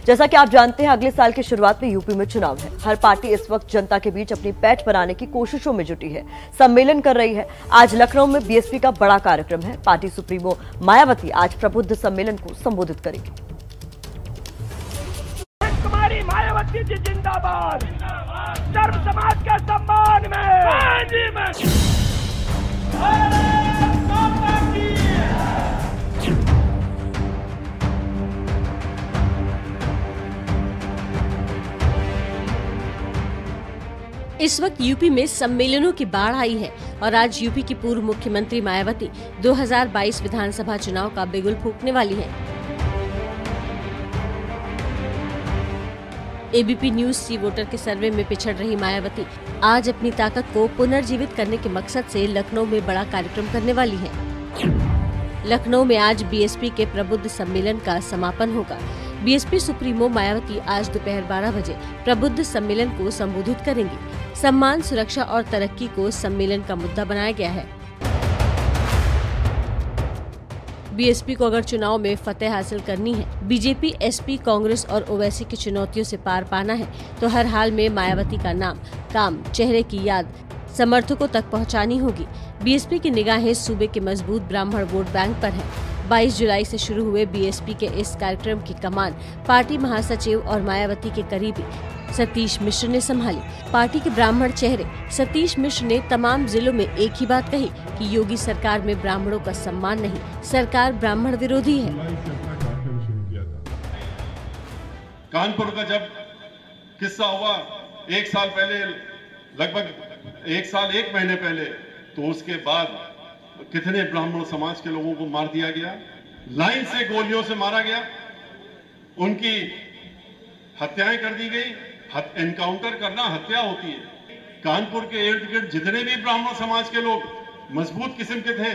जैसा कि आप जानते हैं, अगले साल की शुरुआत में यूपी में चुनाव है। हर पार्टी इस वक्त जनता के बीच अपनी पैठ बनाने की कोशिशों में जुटी है, सम्मेलन कर रही है। आज लखनऊ में बीएसपी का बड़ा कार्यक्रम है। पार्टी सुप्रीमो मायावती आज प्रबुद्ध सम्मेलन को संबोधित करेगी। कुमारी मायावती जी जिंदाबाद, सर्व समाज के सम्मान में। इस वक्त यूपी में सम्मेलनों की बाढ़ आई है और आज यूपी की पूर्व मुख्यमंत्री मायावती 2022 विधानसभा चुनाव का बिगुल फूंकने वाली हैं। एबीपी न्यूज सी वोटर के सर्वे में पिछड़ रही मायावती आज अपनी ताकत को पुनर्जीवित करने के मकसद से लखनऊ में बड़ा कार्यक्रम करने वाली हैं। लखनऊ में आज बीएसपी के प्रबुद्ध सम्मेलन का समापन होगा। बीएसपी सुप्रीमो मायावती आज दोपहर 12 बजे प्रबुद्ध सम्मेलन को संबोधित करेंगी। सम्मान, सुरक्षा और तरक्की को सम्मेलन का मुद्दा बनाया गया है। बीएसपी को अगर चुनाव में फतेह हासिल करनी है, बीजेपी, एसपी, कांग्रेस और ओवैसी की चुनौतियों से पार पाना है, तो हर हाल में मायावती का नाम, काम, चेहरे की याद समर्थकों तक पहुंचानी होगी। बीएसपी की निगाहें सूबे के मजबूत ब्राह्मण वोट बैंक पर है। 22 जुलाई से शुरू हुए बीएसपी के इस कार्यक्रम की कमान पार्टी महासचिव और मायावती के करीबी सतीश मिश्र ने संभाली। पार्टी के ब्राह्मण चेहरे सतीश मिश्र ने तमाम जिलों में एक ही बात कही कि योगी सरकार में ब्राह्मणों का सम्मान नहीं, सरकार ब्राह्मण विरोधी है। कानपुर का जब किस्सा हुआ 1 साल पहले, लगभग 1 साल 1 महीने पहले, तो उसके बाद कितने ब्राह्मण समाज के लोगों को मार दिया गया, लाइन से गोलियों से मारा गया, उनकी हत्याएं कर दी गई। एनकाउंटर करना हत्या होती है। कानपुर के इर्द गिर्द जितने भी ब्राह्मण समाज के लोग मजबूत किस्म के थे,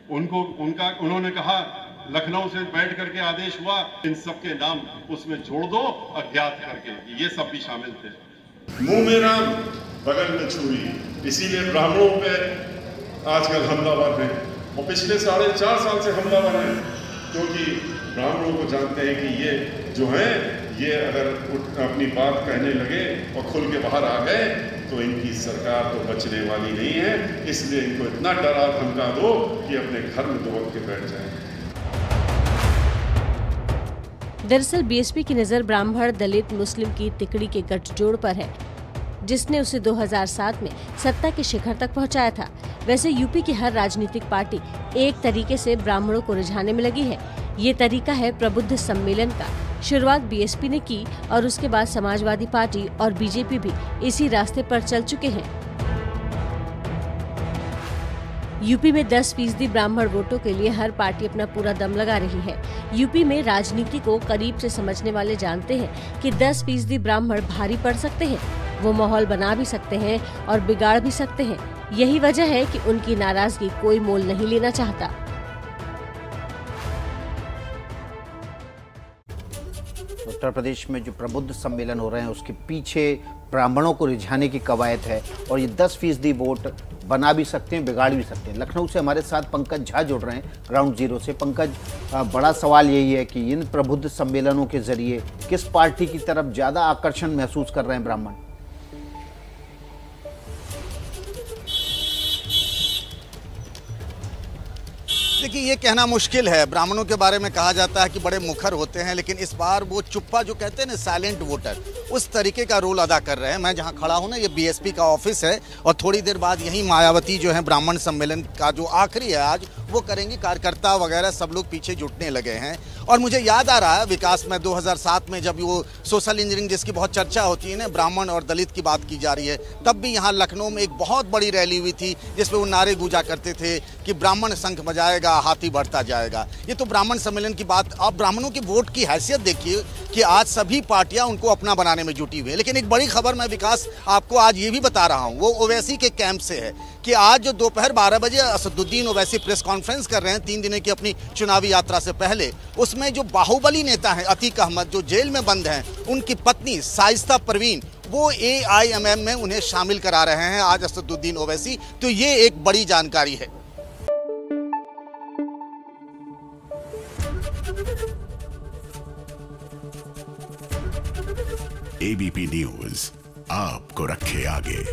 उन्होंने कहा, लखनऊ से बैठ करके आदेश हुआ, इन सबके नाम उसमें जोड़ दो अज्ञात करके, ये सब भी शामिल थे। मुंह में राम, बगल में छुरी, इसीलिए ब्राह्मणों पे आजकल हमलावर हैं और पिछले 4.5 साल से हमलावर हैं, क्योंकि ब्राह्मणों को जानते हैं कि ये जो हैं, ये अगर अपनी बात कहने लगे और खुल के बाहर आ गए तो इनकी सरकार तो बचने वाली नहीं है। इसलिए इनको इतना डरा धमका दो कि अपने घर में दुबक के बैठ जाएं। दरअसल बीएसपी की नजर ब्राह्मण, दलित, मुस्लिम की तिकड़ी के गठजोड़ पर है, जिसने उसे 2007 में सत्ता के शिखर तक पहुंचाया था। वैसे यूपी की हर राजनीतिक पार्टी एक तरीके से ब्राह्मणों को रिझाने में लगी है। ये तरीका है प्रबुद्ध सम्मेलन का। शुरुआत बीएसपी ने की और उसके बाद समाजवादी पार्टी और बीजेपी भी इसी रास्ते पर चल चुके हैं। यूपी में 10% ब्राह्मण वोटों के लिए हर पार्टी अपना पूरा दम लगा रही है। यूपी में राजनीति को करीब से समझने वाले जानते हैं कि 10% ब्राह्मण भारी पड़ सकते हैं। वो माहौल बना भी सकते हैं और बिगाड़ भी सकते हैं। यही वजह है कि उनकी नाराजगी कोई मोल नहीं लेना चाहता। उत्तर प्रदेश में जो प्रबुद्ध सम्मेलन हो रहे हैं उसके पीछे ब्राह्मणों को रिझाने की कवायद है और ये 10% वोट बना भी सकते हैं, बिगाड़ भी सकते हैं। लखनऊ से हमारे साथ पंकज झा जुड़ रहे हैं ग्राउंड जीरो से। पंकज, बड़ा सवाल यही है कि इन प्रबुद्ध सम्मेलनों के जरिए किस पार्टी की तरफ ज़्यादा आकर्षण महसूस कर रहे हैं ब्राह्मण? देखिए, ये कहना मुश्किल है। ब्राह्मणों के बारे में कहा जाता है कि बड़े मुखर होते हैं, लेकिन इस बार वो चुप्पा जो कहते हैं ना, साइलेंट वोटर, उस तरीके का रोल अदा कर रहे हैं। मैं जहां खड़ा हूं ना, ये बीएसपी का ऑफिस है और थोड़ी देर बाद यहीं मायावती जो है ब्राह्मण सम्मेलन का जो आखिरी है आज वो करेंगी। कार्यकर्ता वगैरह सब लोग पीछे जुटने लगे हैं। और मुझे याद आ रहा है विकास में 2007 में जब वो सोशल इंजीनियरिंग जिसकी बहुत चर्चा होती है ना, ब्राह्मण और दलित की बात की जा रही है, तब भी यहाँ लखनऊ में एक बहुत बड़ी रैली हुई थी जिसमें वो नारे गूंजा करते थे कि ब्राह्मण शंख बजाएगा, हाथी बढ़ता जाएगा। ये तो ब्राह्मण सम्मेलन की बात। अब ब्राह्मणों की वोट की हैसियत देखिए कि आज सभी पार्टियां उनको अपना बनाने में जुटी हुई है। लेकिन एक बड़ी खबर मैं विकास आपको आज ये भी बता रहा हूँ, वो ओवैसी के कैंप से है कि आज जो दोपहर 12 बजे असदुद्दीन ओवैसी प्रेस कॉन्फ्रेंस कर रहे हैं 3 दिनों की अपनी चुनावी यात्रा से पहले, उसमें जो बाहुबली नेता है अतीक अहमद जो जेल में बंद हैं, उनकी पत्नी शाइस्ता परवीन, वो AIMM में उन्हें शामिल करा रहे हैं आज असदुद्दीन ओवैसी। तो ये एक बड़ी जानकारी है। एबीपी न्यूज आपको रखे आगे।